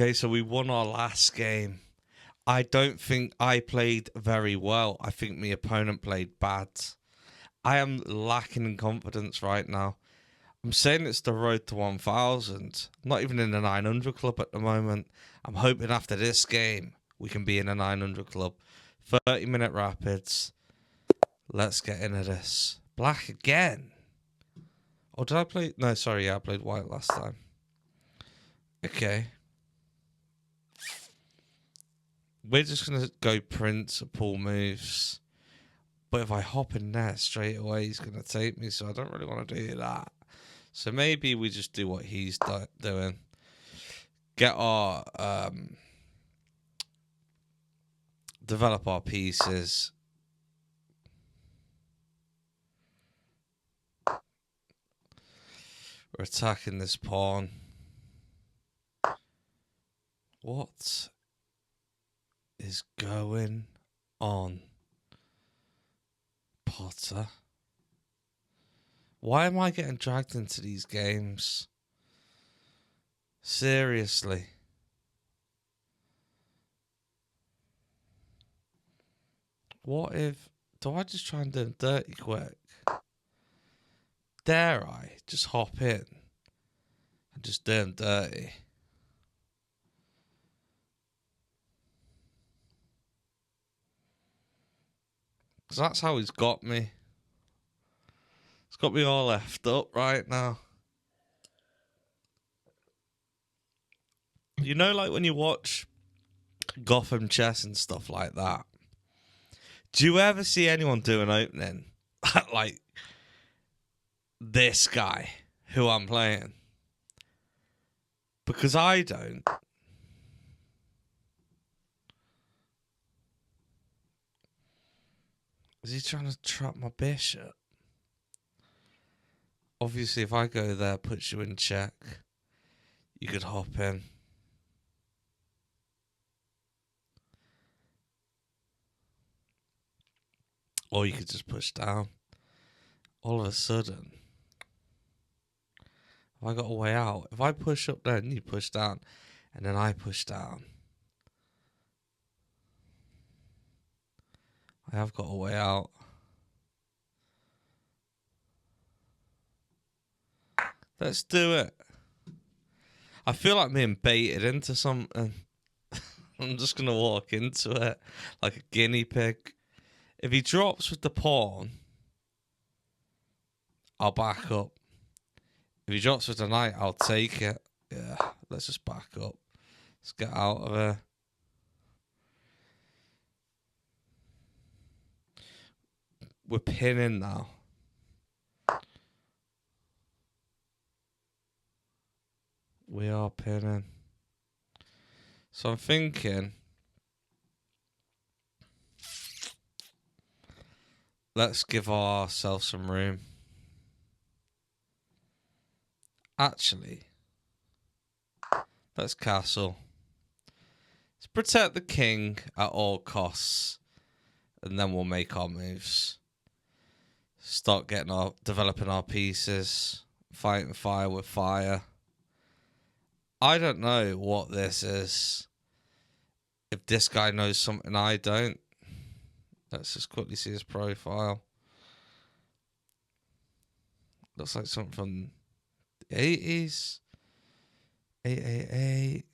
Okay, so we won our last game. I don't think I played very well. I think my opponent played bad. I am lacking in confidence right now. I'm saying it's the road to 1,000. I'm not even in the 900 club at the moment. I'm hoping after this game we can be in a 900 club. 30-minute rapids. Let's get into this. Black again. Oh, did I play? No, sorry. Yeah, I played white last time. Okay. We're just going to go principal moves. But if I hop in there straight away, he's going to take me. So I don't really want to do that. So maybe we just do what he's doing. Get our... develop our pieces. We're attacking this pawn. What is going on, Potter? Why am I getting dragged into these games? Seriously. What if... Do I just try and do them dirty quick? Dare I just hop in and just do them dirty? Because that's how he's got me. He's got me all left up right now. You know, like when you watch Gotham chess and stuff like that, do you ever see anyone do an opening like this guy who I'm playing? Because I don't. Is he trying to trap my bishop? Obviously, if I go there, puts you in check, you could hop in. Or you could just push down. All of a sudden, have I got a way out? If I push up there and you push down, and then I push down, I have got a way out. Let's do it. I feel like being baited into something. I'm just going to walk into it like a guinea pig. If he drops with the pawn, I'll back up. If he drops with the knight, I'll take it. Yeah, let's just back up. Let's get out of here. We're pinning now. We are pinning. So I'm thinking, let's give ourselves some room. Actually, let's castle. Let's protect the king at all costs. And then we'll make our moves. Start developing our pieces. Fighting fire with fire. I don't know what this is. If this guy knows something I don't. Let's just quickly see his profile. Looks like something from the 80s. 888.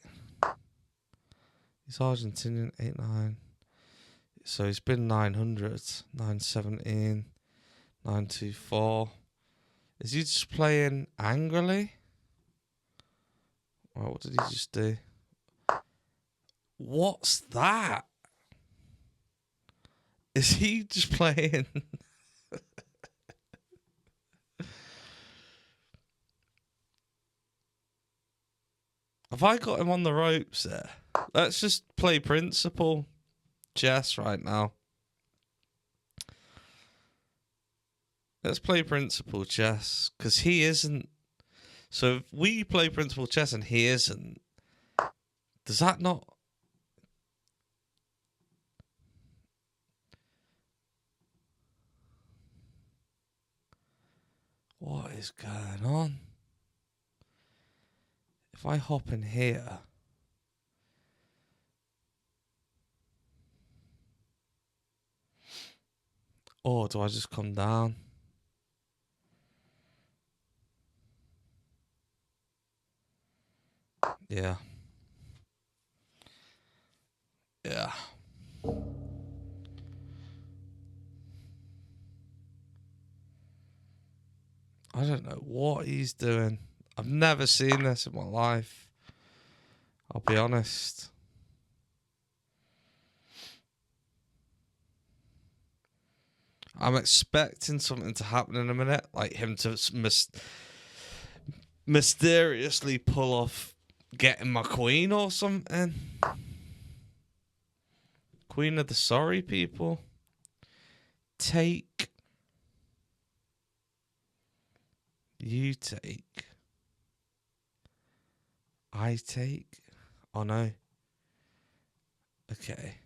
He's Argentinian. 89. So he's been 900. 917. 924. Is he just playing angrily? Right, what did he just do? What's that? Is he just playing? Have I got him on the ropes there? Let's just play principal chess right now. Let's play principal chess. Because he isn't. So if we play principal chess and he isn't, does that not... What is going on? If I hop in here, Or do I just come down? Yeah. Yeah. I don't know what he's doing. I've never seen this in my life. I'll be honest. I'm expecting something to happen in a minute, like him to mysteriously pull off getting my queen or something. Queen of the sorry people. Take. You take. I take. Oh no. Okay.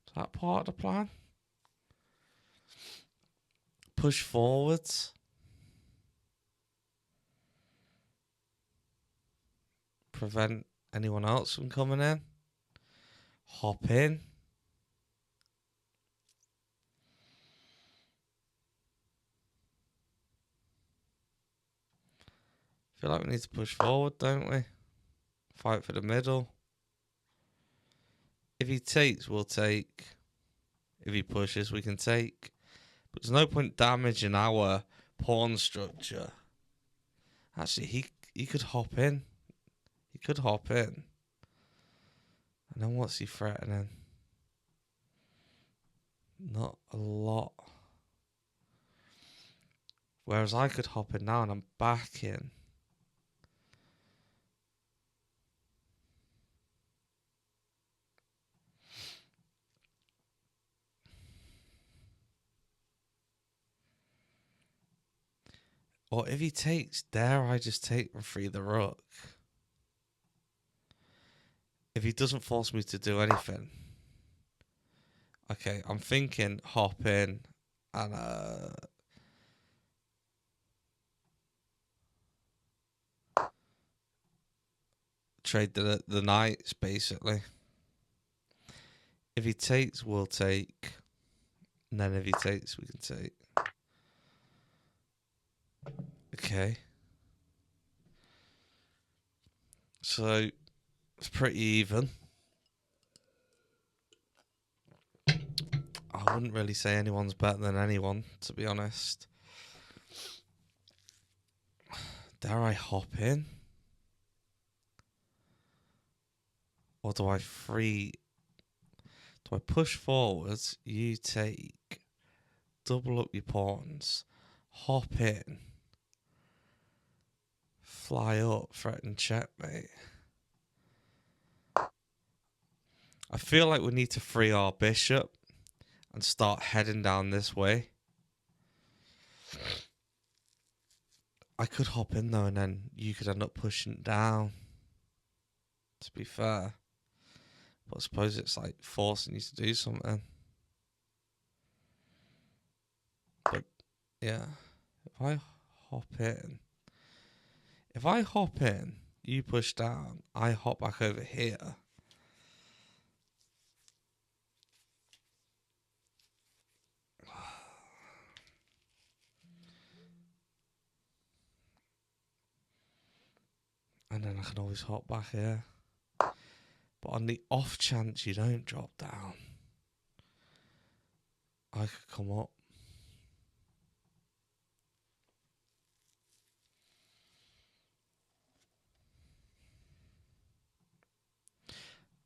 Is that part of the plan? Push forwards. Prevent anyone else from coming in. Hop in. Feel like we need to push forward, don't we? Fight for the middle. If he takes, we'll take. If he pushes, we can take. But there's no point damaging our pawn structure. Actually, he could hop in. He could hop in. And then what's he threatening? Not a lot. Whereas I could hop in now and I'm back in. Or if he takes, dare I just take and free the rook? If he doesn't force me to do anything. Okay, I'm thinking hop in and trade the knights basically. If he takes, we'll take. And then if he takes, we can take. Okay. So it's pretty even. I wouldn't really say anyone's better than anyone, to be honest. Dare I hop in? Or do I free? Do I push forwards? You take. Double up your pawns. Hop in. Fly up. Threaten checkmate. I feel like we need to free our bishop and start heading down this way. I could hop in though and then you could end up pushing down. To be fair. But I suppose it's like forcing you to do something. But yeah. If I hop in, you push down, I hop back over here. And then I can always hop back here. But on the off chance you don't drop down, I could come up.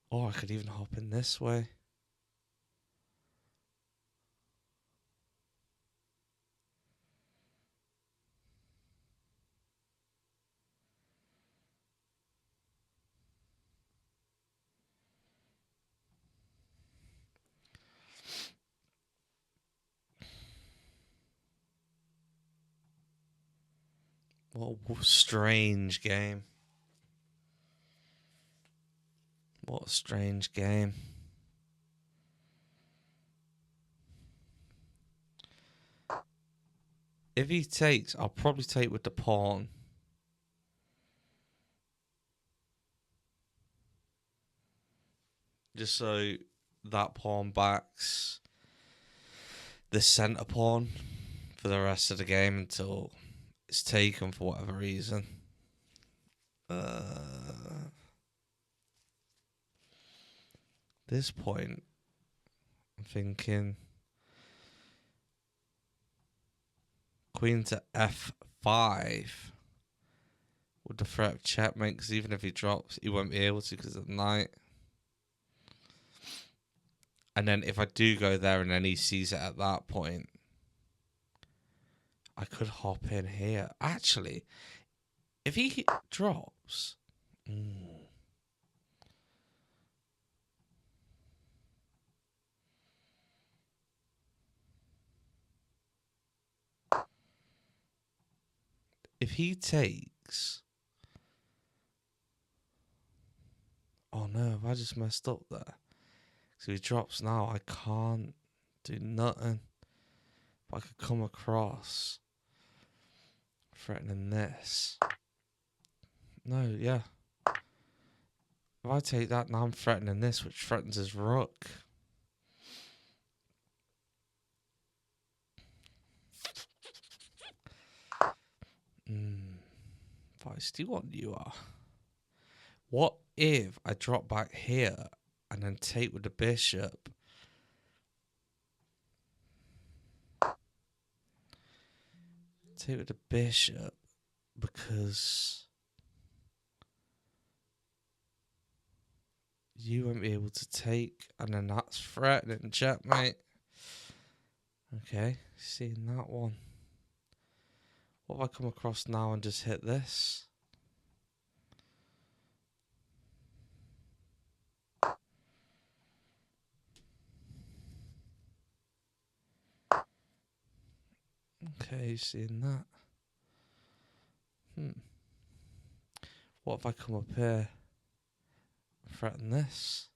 Or I could even hop in this way. What a strange game. What a strange game. If he takes, I'll probably take with the pawn. Just so that pawn backs the centre pawn for the rest of the game until it's taken for whatever reason. This point, I'm thinking queen to f5 with the threat of checkmate, because even if he drops, he won't be able to because of the knight. And then if I do go there and then he sees it at that point, I could hop in here. Actually, if he drops... If he takes... Oh no, have I just messed up there? So he drops now, I can't do nothing. But I could come across threatening this. No, yeah. If I take that, now I'm threatening this, which threatens his rook. Feisty one you are. What if I drop back here and then take with the bishop? Take with the bishop because you won't be able to take, and then that's threatening checkmate. Okay, seeing that one. What if I come across now and just hit this? Okay, seeing that. What if I come up here and threaten this?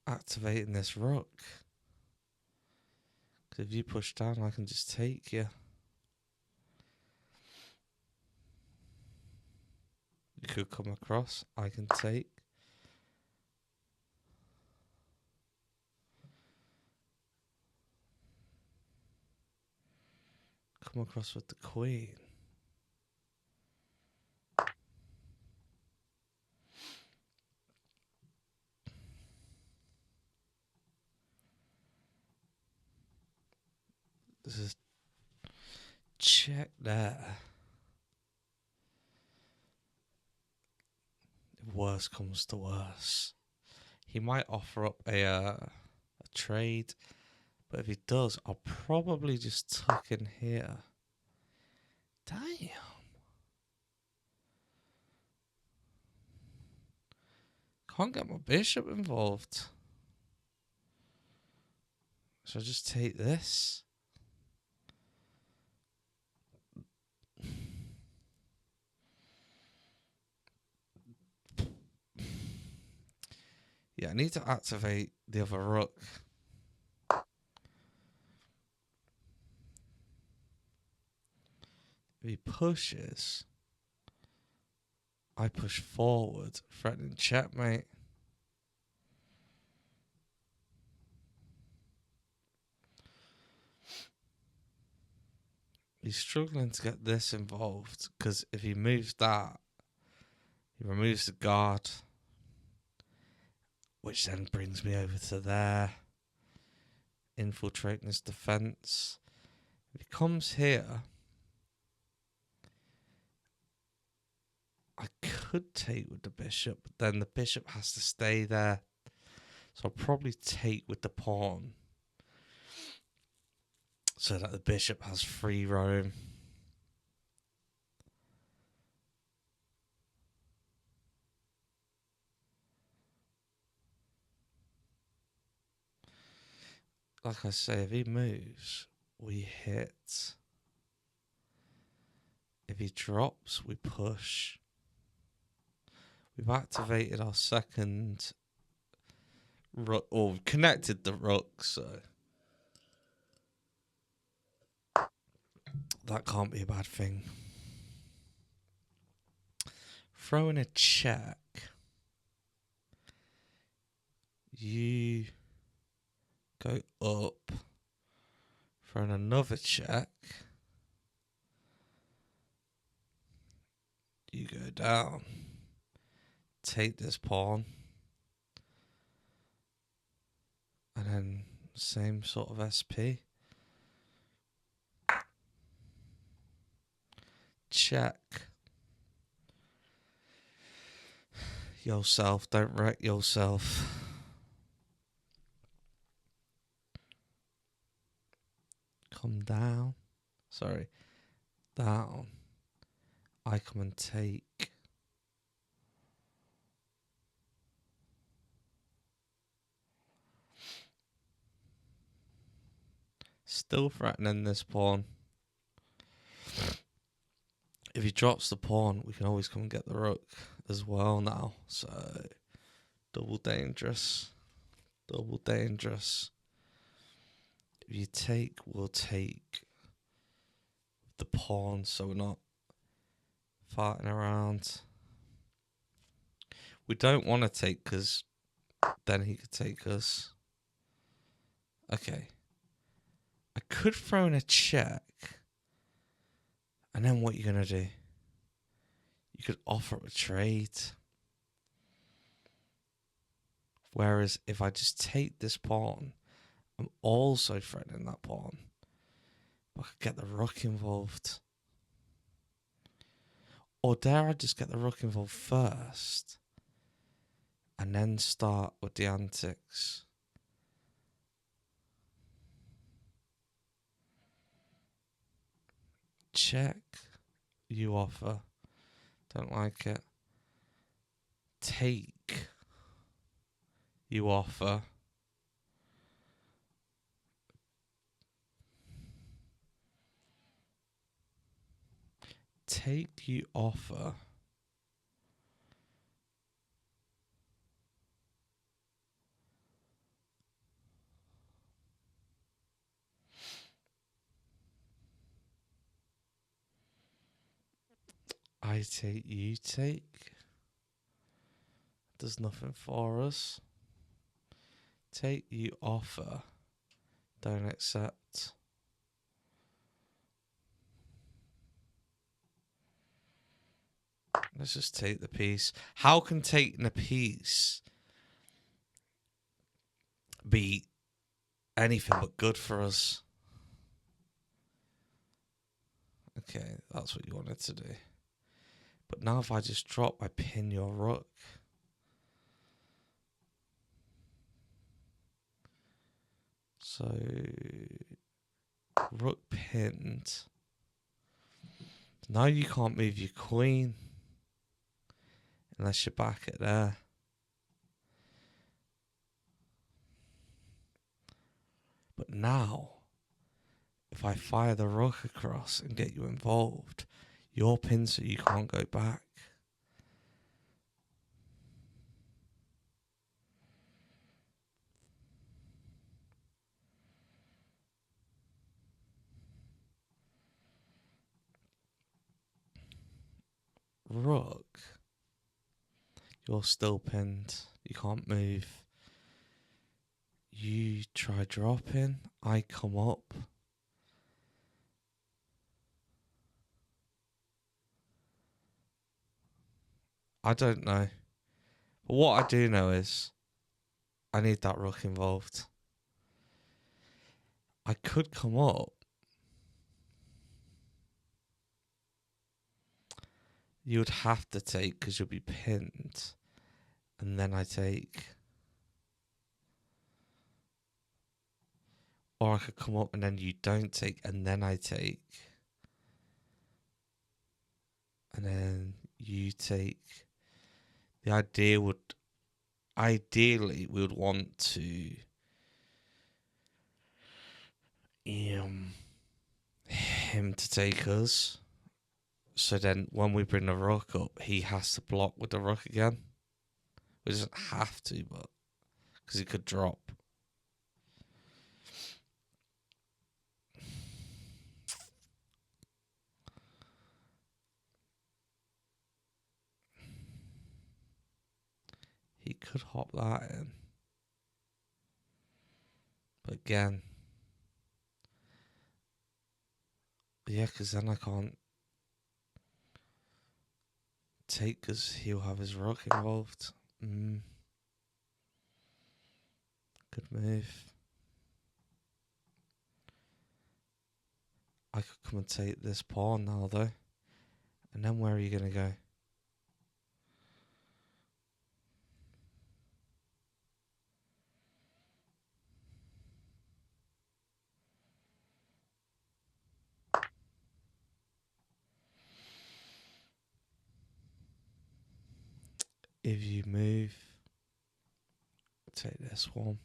Activating this rook. Because if you push down, I can just take you. You could come across, I can take. Come across with the queen. This is check there. If worse comes to worse, he might offer up a trade, but if he does, I'll probably just tuck in here. Damn. Can't get my bishop involved. So I just take this. Yeah, I need to activate the other rook. If he pushes, I push forward, threatening checkmate. He's struggling to get this involved because if he moves that, he removes the guard, which then brings me over to there, infiltrating his defense. If he comes here, I could take with the bishop, but then the bishop has to stay there. So I'll probably take with the pawn so that the bishop has free roam. Like I say, if he moves, we hit. If he drops, we push. We've activated our second rook, or we've connected the rook, so that can't be a bad thing. Throwing a check. You go up, throw in another check. You go down, take this pawn, and then same sort of SP. Check. Yourself, don't wreck yourself. Come down. Sorry, down. I come and take. Still threatening this pawn. If he drops the pawn, we can always come and get the rook as well now. So, double dangerous. Double dangerous. If you take, we'll take the pawn, so we're not farting around. We don't want to take because then he could take us. Okay. I could throw in a check. And then what are you going to do? You could offer up a trade. Whereas if I just take this pawn, I'm also threatening that pawn. I could get the rook involved. Or dare I just get the rook involved first? And then start with the antics. Check. You offer. Don't like it. Take. You offer. Take, you offer. I take, you take. Does nothing for us. Take, you offer. Don't accept. Let's just take the piece. How can taking a piece be anything but good for us? Okay, that's what you wanted to do. But now if I just drop, I pin your rook. So, rook pinned. Now you can't move your queen unless you back it there. But now, if I fire the rook across and get you involved, you're pinned so you can't go back. Rook, you're still pinned. You can't move. You try dropping. I come up. I don't know. But what I do know is I need that rook involved. I could come up. You would have to take because you'll be pinned. And then I take. Or I could come up and then you don't take and then I take. And then you take. The idea would... Ideally, we would want to... him to take us. So then when we bring the rook up, he has to block with the rook again. He doesn't have to, but... because he could drop. He could hop that in. again. Yeah, because then I can't take because he'll have his rook involved. Good move. I could come and take this pawn now, though. And then where are you going to go? If you move, take this one.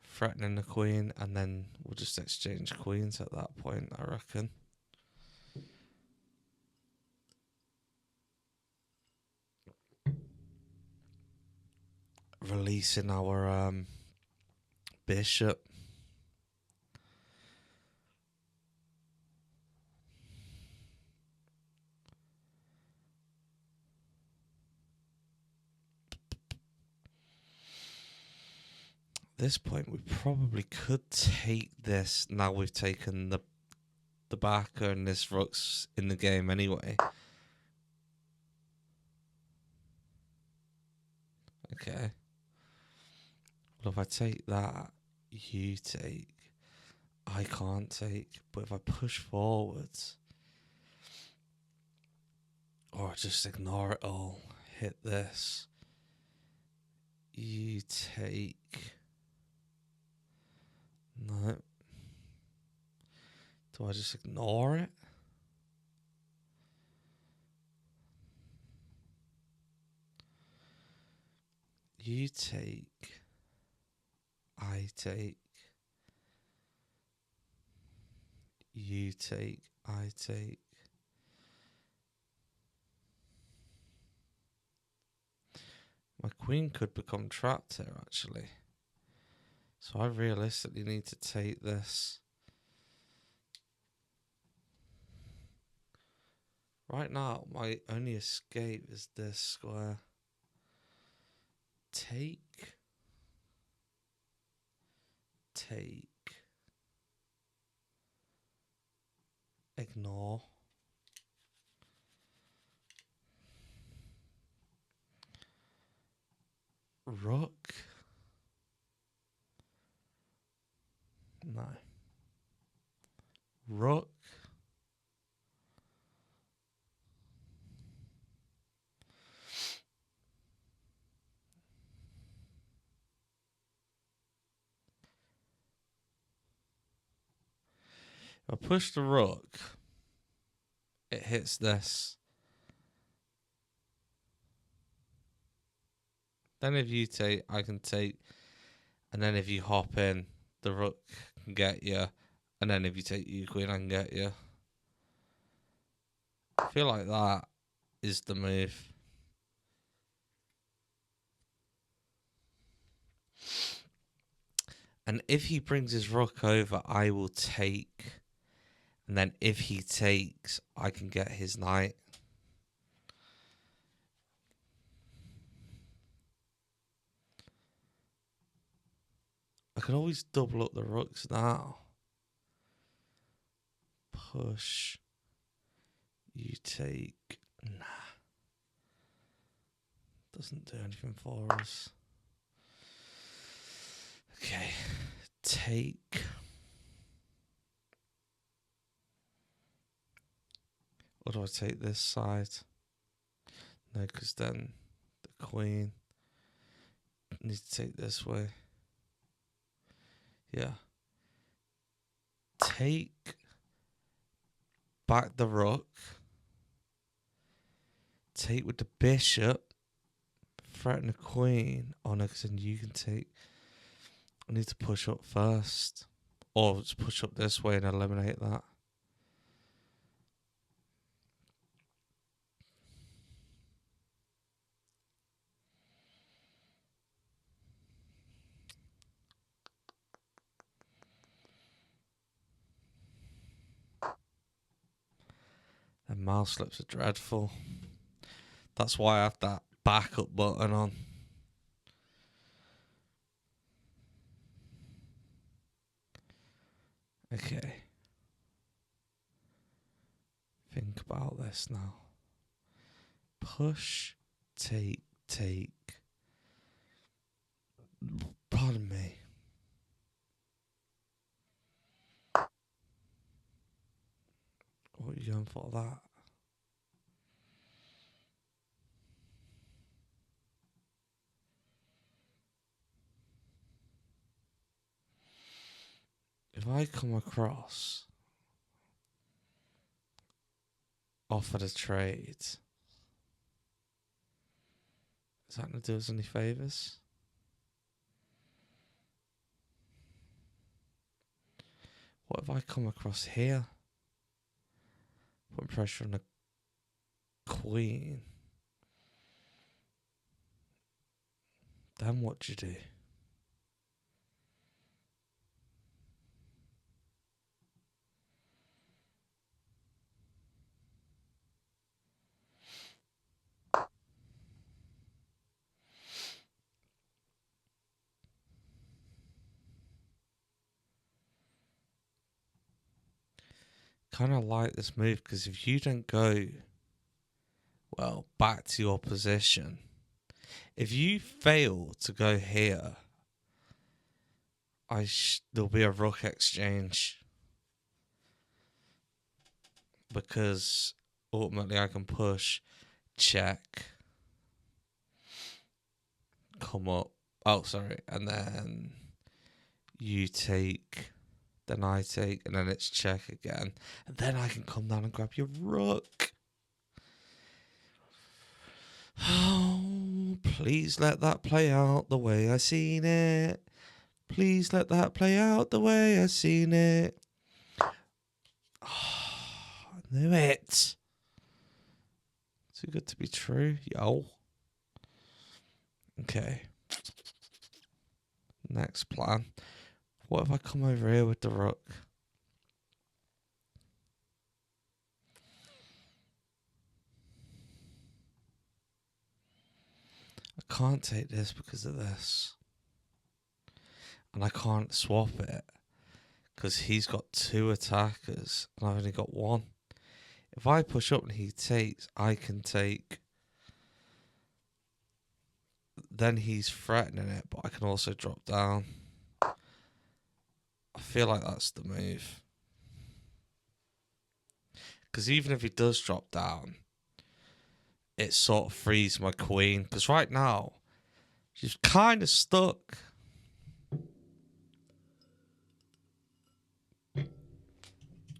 Threatening the queen, and then we'll just exchange queens at that point, I reckon. Releasing our bishop. At this point, we probably could take this. Now we've taken the backer, and this rook's in the game anyway. Okay. Well, if I take that, you take. I can't take. But if I push forwards, or just ignore it all, hit this. You take. No. Do I just ignore it? You take. I take. You take. I take. My queen could become trapped here, actually. So I realistically need to take this. Right now, my only escape is this square. Take. Take. Ignore. Rook. No. Rook. If I push the rook, it hits this. Then if you take, I can take. And then if you hop in, the rook can get you. And then if you take your queen, I can get you. I feel like that is the move. And if he brings his rook over, I will take. And then if he takes, I can get his knight. I can always double up the rooks now. Push. You take. Nah. Doesn't do anything for us. Okay. Take. Or do I take this side? No, because then the queen needs to take this way. Yeah. Take back the rook. Take with the bishop. Threaten the queen. Oh no, because then you can take. I need to push up first. Or just push up this way and eliminate that. And mouse slips are dreadful. That's why I have that backup button on. Okay. Think about this now. Push, take. Pardon me. What are you going for that? If I come across, offered a trade, is that going to do us any favours? What if I come across here? Put pressure on the queen. Then what do you do? Kind of like this move because if you don't go, well, back to your position, if you fail to go here, there'll be a rook exchange because ultimately I can push, check, come up. Oh, sorry, and then you take. Then I take, and then it's check again. And then I can come down and grab your rook. Oh, please let that play out the way I seen it. Please let that play out the way I seen it. Oh, I knew it. Too good to be true, yo. Okay. Next plan. What if I come over here with the rook? I can't take this because of this. And I can't swap it because he's got 2 attackers and I've only got 1. If I push up and he takes, I can take. Then he's threatening it, but I can also drop down. I feel like that's the move. Because even if he does drop down, it sort of frees my queen. Because right now, she's kind of stuck.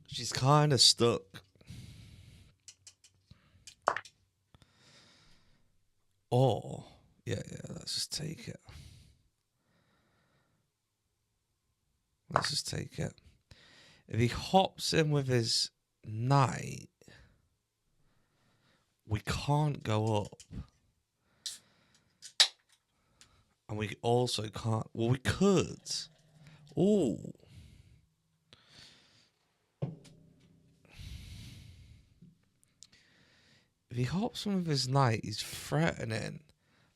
She's kind of stuck. Or, yeah, let's just take it. Let's just take it. If he hops in with his knight, we can't go up. And we also can't. Well, we could. Ooh. If he hops in with his knight, he's threatening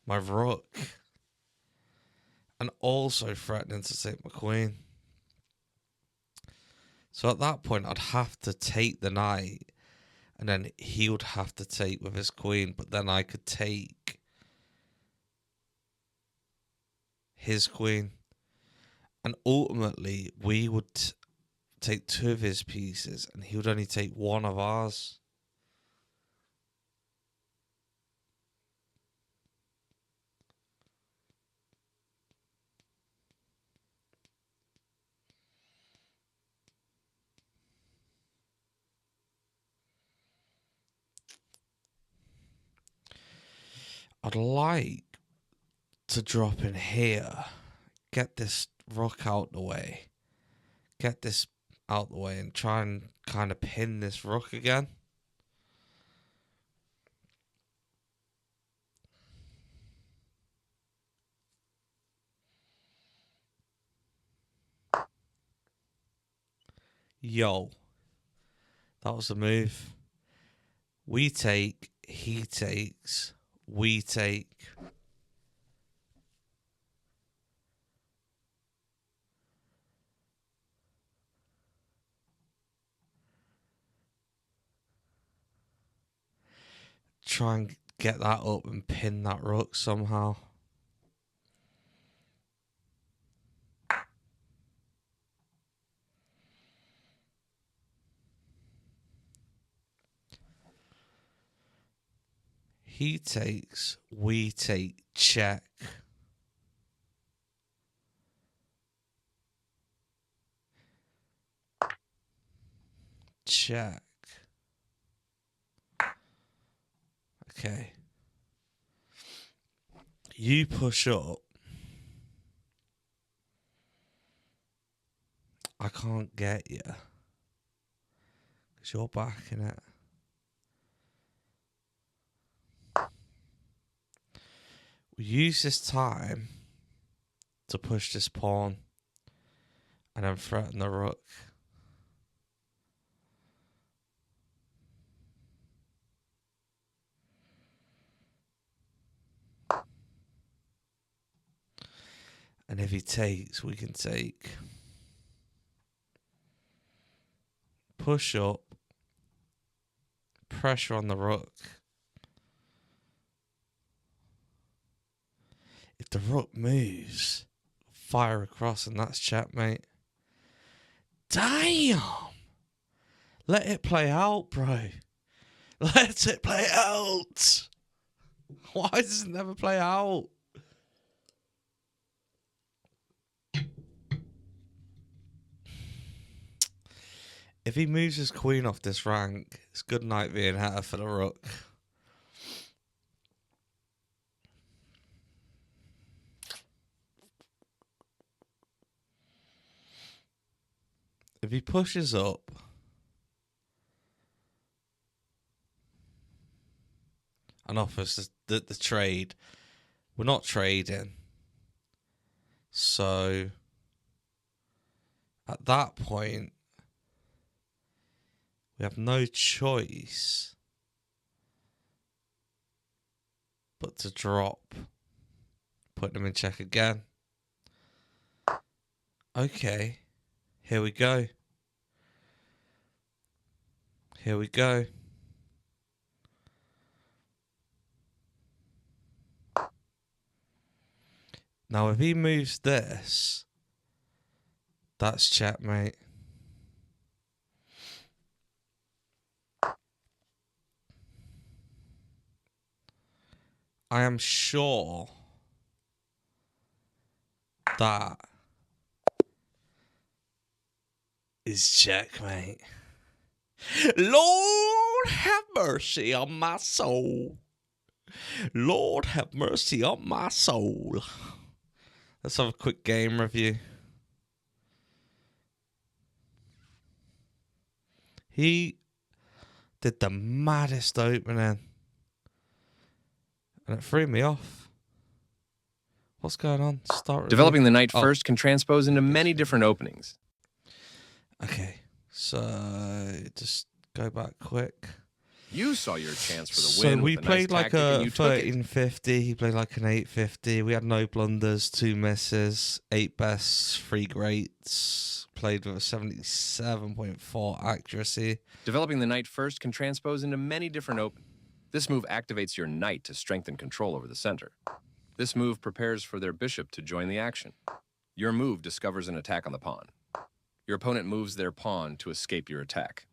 my rook. And also threatening to take my queen. So at that point, I'd have to take the knight. And then he would have to take with his queen. But then I could take his queen. And ultimately, we would take 2 of his pieces. And he would only take 1 of ours. I'd like to drop in here, get this rook out the way, get this out the way, and try and kind of pin this rook again. Yo, that was the move. We take, he takes, we take. try and get that up and pin that rook somehow. He takes, we take, check. Check. Okay. You push up. I can't get you. Because you're backing it. We use this time to push this pawn and then threaten the rook. And if he takes, we can take. Push up. Pressure on the rook. If the rook moves, fire across and that's checkmate. Damn! Let it play out, bro. Let it play out. Why does it never play out? If he moves his queen off this rank, it's good night being hatter for the rook. If he pushes up and offers the trade, we're not trading. So at that point, we have no choice but to drop. Put them in check again. Okay. Here we go. Here we go. Now, if he moves this, that's checkmate. I am sure that is checkmate. Lord have mercy on my soul. Lord have mercy on my soul. Let's have a quick game review. He did the maddest opening. And it threw me off. What's going on? Start Developing the knight first can transpose into many different openings. Okay, so just go back quick. You saw your chance for the So win. we with a played nice like tactic and a you took it. 1350. He played like an 850. We had no blunders, 2 misses, 8 bests, 3 greats. Played with a 77.4 accuracy. Developing the knight first can transpose into many different openings. This move activates your knight to strengthen control over the center. This move prepares for their bishop to join the action. Your move discovers an attack on the pawn. Your opponent moves their pawn to escape your attack.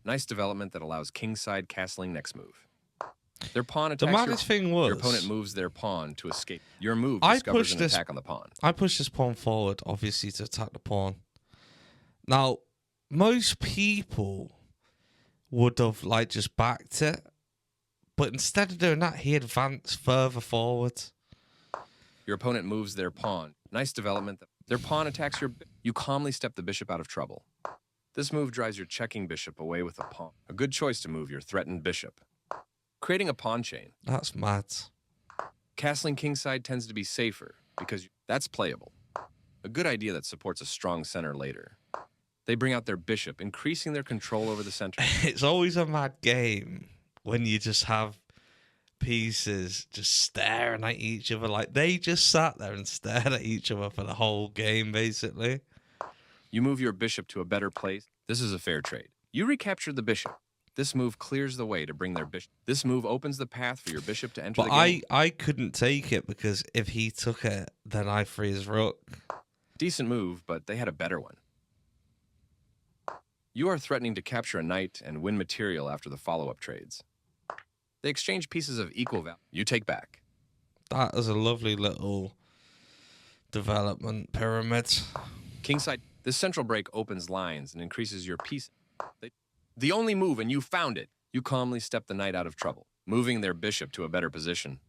Nice development that allows kingside castling next move. Their pawn attacks The maddest thing was, your opponent moves their pawn to escape. Your move discovers an attack on the pawn. I pushed this pawn forward, obviously, to attack the pawn. Now, most people would have like just backed it, but instead of doing that, he advanced further forward. Your opponent moves their pawn. Nice development. Their pawn attacks your... You calmly step the bishop out of trouble. This move drives your checking bishop away with a pawn. A good choice to move your threatened bishop. Creating a pawn chain. That's mad. Castling kingside tends to be safer because that's playable. A good idea that supports a strong center later. They bring out their bishop, increasing their control over the center. It's always a mad game when you just have pieces just staring at each other. Like they just sat there and stared at each other for the whole game, basically. You move your bishop to a better place. This is a fair trade. You recapture the bishop. This move clears the way to bring their bishop. This move opens the path for your bishop to enter But the game. I couldn't take it because if he took it, then I free his rook. Decent move, but they had a better one. You are threatening to capture a knight and win material after the follow-up trades. They exchange pieces of equal value. You take back. That is a lovely little development pyramid. Kingside. This central break opens lines and increases your piece. The only move, and you found it. You calmly step the knight out of trouble, moving their bishop to a better position,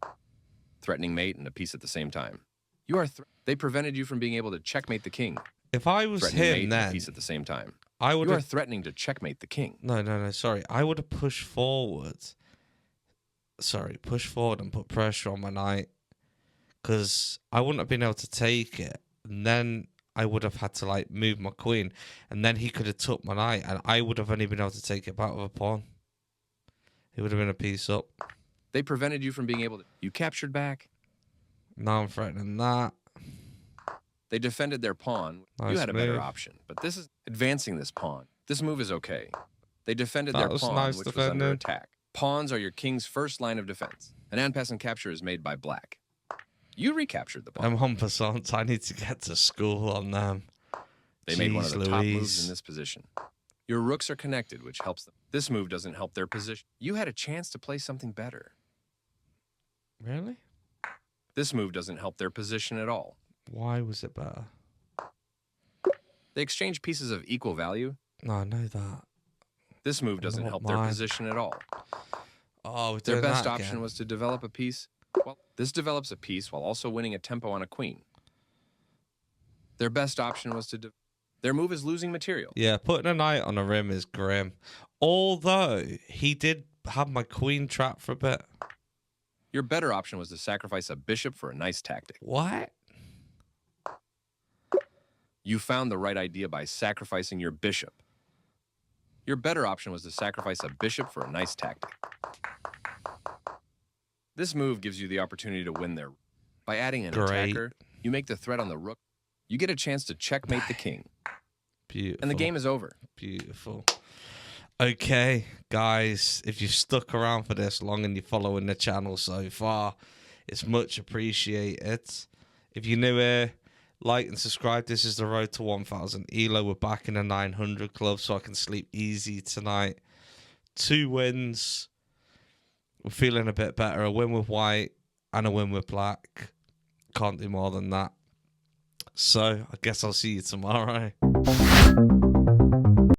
threatening mate and a piece at the same time. You are. They prevented you from being able to checkmate the king. If I was Threatening mate him, and a then piece at the same time. I would You are have. threatening to checkmate the king. No. Sorry, I would have pushed forward. Sorry, push forward and put pressure on my knight, because I wouldn't have been able to take it, and then I would have had to like move my queen, and then he could have took my knight, and I would have only been able to take it back with a pawn. It would have been a piece up. They prevented you from being able to. You captured back. Now I'm threatening that. They defended their pawn. Nice You had a better move. option, but this is advancing this pawn. This move is okay. They defended That their was pawn, nice which was under defending. attack. Pawns are your king's first line of defense. An anpassing capture is made by black. You recaptured the pawn. I'm 1%. I need to get to school on them. They made one of the Jeez top Louise. moves in this position. Your rooks are connected, which helps them. This move doesn't help their position. You had a chance to play something better. Really? This move doesn't help their position at all. Why was it better? They exchange pieces of equal value. No, I know that. This move Not doesn't help their mine. position at all. Oh, we're Their doing best that option again. was to develop a piece. Well, this develops a piece while also winning a tempo on a queen. Their best option was to... Their move is losing material. Yeah, putting a knight on a rim is grim. Although, he did have my queen trapped for a bit. Your better option was to sacrifice a bishop for a nice tactic. What? You found the right idea by sacrificing your bishop. Your better option was to sacrifice a bishop for a nice tactic. This move gives you the opportunity to win there. By adding an Great. attacker, you make the threat on the rook. You get a chance to checkmate the king. Beautiful. And the game is over. Beautiful. Okay, guys, if you've stuck around for this long and you're following the channel so far, it's much appreciated. If you're new here, like and subscribe. This is the road to 1,000 ELO. We're back in the 900 club, so I can sleep easy tonight. 2 wins. We're feeling a bit better. A win with white and a win with black. Can't do more than that. So, I guess I'll see you tomorrow.